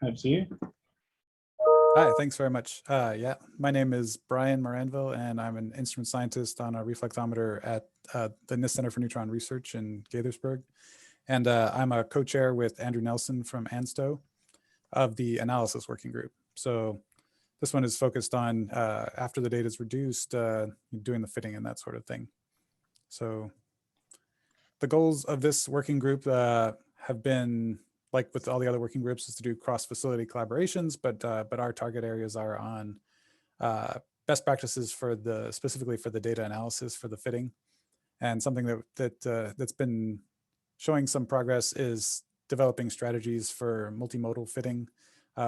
Good to see you. Hi, thanks very much. Yeah, my name is Brian Moranville, and I'm an instrument scientist on a reflectometer at the NIST Center for Neutron Research in Gaithersburg. And I'm a co-chair with Andrew Nelson from ANSTO of the analysis working group. So this one is focused on after the data is reduced, doing the fitting and that sort of thing. So the goals of this working group have been, like with all the other working groups, is to do cross-facility collaborations, but our target areas are on best practices for specifically for the data analysis for the fitting. And something that's been showing some progress is developing strategies for multimodal fitting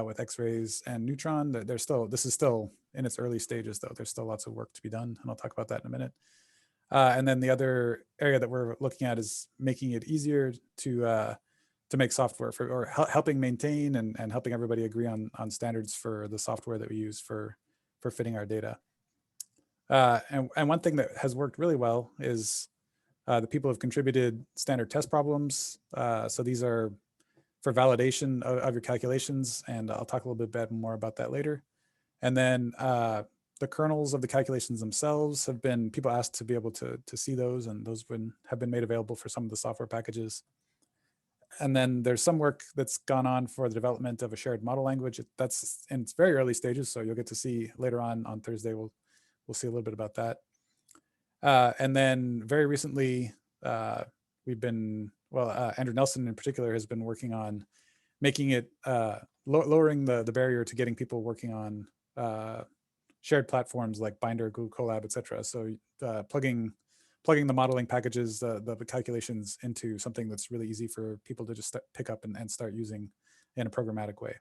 with X-rays and neutron. This is still in its early stages, though. There's still lots of work to be done, and I'll talk about that in a minute. And then the other area that we're looking at is making it easier to make software or helping maintain and helping everybody agree on standards for the software that we use for fitting our data. And one thing that has worked really well is the people have contributed standard test problems. So these are for validation of your calculations, and I'll talk a little bit more about that later. And then the kernels of the calculations themselves have been, people asked to be able to see those, and those have been made available for some of the software packages. And then there's some work that's gone on for the development of a shared model language. That's in its very early stages, so you'll get to see later on Thursday. We'll see a little bit about that. And then very recently, we've been, Andrew Nelson in particular has been working on making it, lowering the barrier to getting people working on shared platforms like Binder, Google Colab, et cetera. So plugging the modeling packages, the calculations into something that's really easy for people to just pick up and start using in a programmatic way.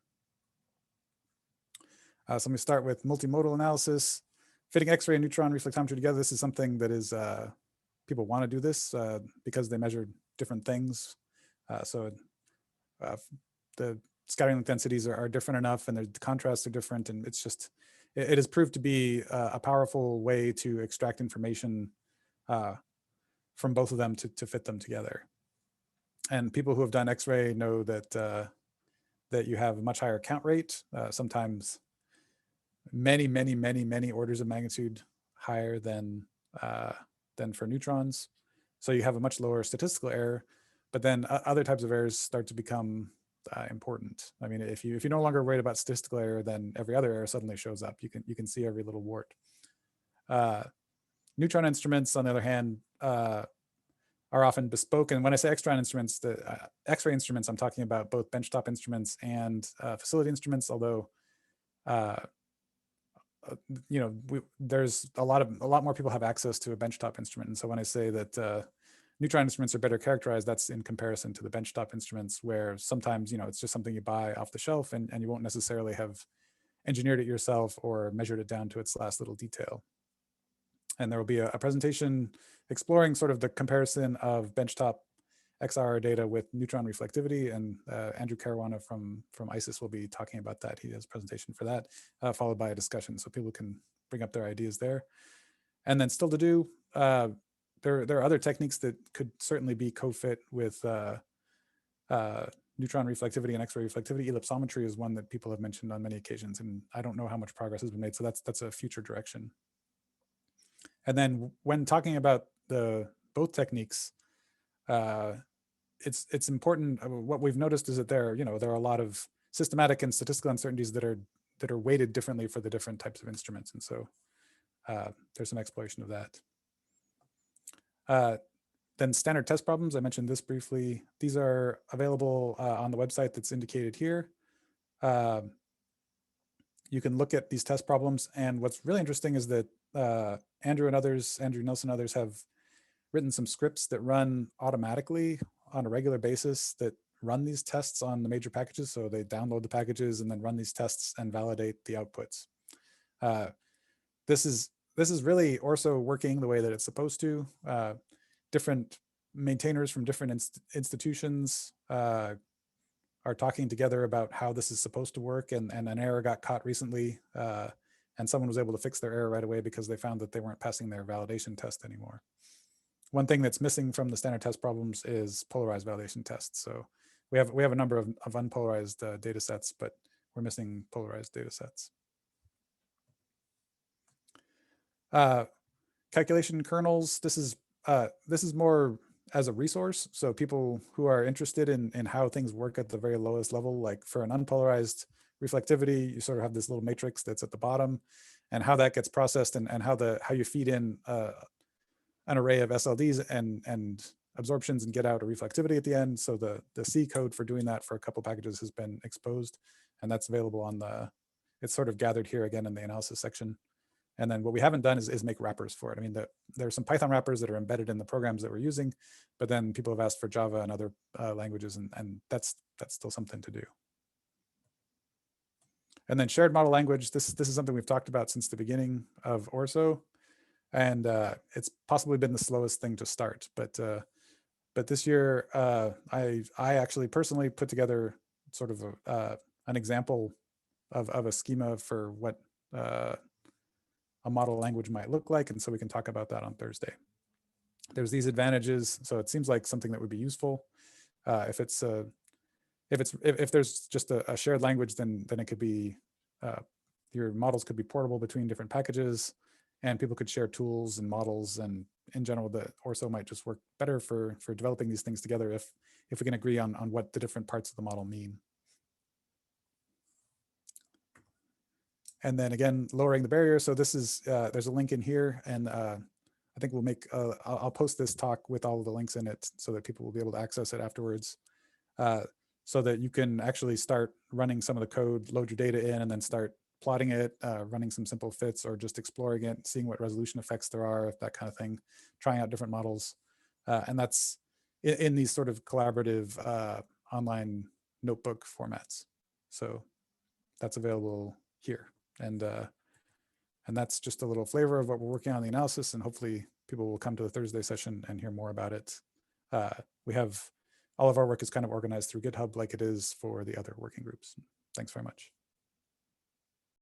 So let me start with multimodal analysis. Fitting X-ray and neutron reflectometry together, this is something that is, people want to do this because they measure different things. So the scattering length densities are different enough, and the contrasts are different, and it's just, it has proved to be a powerful way to extract information from both of them to fit them together. And people who have done X-ray know that that you have a much higher count rate, sometimes many orders of magnitude higher than for neutrons. So you have a much lower statistical error, but then other types of errors start to become important. I mean, if you no longer worried about statistical error, then every other error suddenly shows up. You can see every little wart. Neutron instruments, on the other hand, are often bespoke. And when I say X-ray instruments, X-ray instruments, I'm talking about both benchtop instruments and facility instruments. Although, there's a lot more people have access to a benchtop instrument. And so when I say that neutron instruments are better characterized, that's in comparison to the benchtop instruments, where sometimes it's just something you buy off the shelf, and you won't necessarily have engineered it yourself or measured it down to its last little detail. And there will be a presentation exploring sort of the comparison of benchtop XR data with neutron reflectivity, and Andrew Caruana from ISIS will be talking about that. He has a presentation for that, followed by a discussion, so people can bring up their ideas there. And then still to do, there are other techniques that could certainly be co-fit with neutron reflectivity and X-ray reflectivity. Ellipsometry is one that people have mentioned on many occasions, and I don't know how much progress has been made, so that's a future direction. And then when talking about both techniques, it's important. What we've noticed is that there are a lot of systematic and statistical uncertainties that are weighted differently for the different types of instruments, and so there's some exploration of that. Then standard test problems, I mentioned this briefly. These are available on the website that's indicated here. You can look at these test problems, and what's really interesting is that Andrew Nelson and others have written some scripts that run automatically on a regular basis that run these tests on the major packages. So they download the packages and then run these tests and validate the outputs. This is really also working the way that it's supposed to. Different maintainers from different institutions are talking together about how this is supposed to work, and an error got caught recently, and someone was able to fix their error right away because they found that they weren't passing their validation test anymore. One thing that's missing from the standard test problems is polarized validation tests. So we have a number of unpolarized data sets, but we're missing polarized data sets. Calculation kernels, this is more as a resource. So people who are interested in how things work at the very lowest level, like for an unpolarized reflectivity, you sort of have this little matrix that's at the bottom, and how that gets processed, and how you feed in an array of SLDs and absorptions and get out a reflectivity at the end. So the C code for doing that for a couple packages has been exposed, and that's available on it's sort of gathered here again in the analysis section. And then what we haven't done is make wrappers for it. I mean, there are some Python wrappers that are embedded in the programs that we're using, but then people have asked for Java and other languages, and that's still something to do. And then shared model language, this is something we've talked about since the beginning of Orso, and it's possibly been the slowest thing to start. But this year, I actually personally put together sort of an example of a schema for what a model language might look like, and so we can talk about that on Thursday. There's these advantages, so it seems like something that would be useful. If there's just a shared language, then it could be your models could be portable between different packages, and people could share tools and models, and in general, the Orso might just work better for developing these things together if we can agree on what the different parts of the model mean. And then again, lowering the barrier. So this is, there's a link in here, and I think we'll make, I'll post this talk with all of the links in it so that people will be able to access it afterwards, so that you can actually start running some of the code, load your data in, and then start plotting it, running some simple fits, or just exploring it, seeing what resolution effects there are, that kind of thing, trying out different models. And that's in these sort of collaborative online notebook formats. So that's available here. And that's just a little flavor of what we're working on the analysis, and hopefully people will come to the Thursday session and hear more about it. We have all of our work is kind of organized through GitHub like it is for the other working groups. Thanks very much.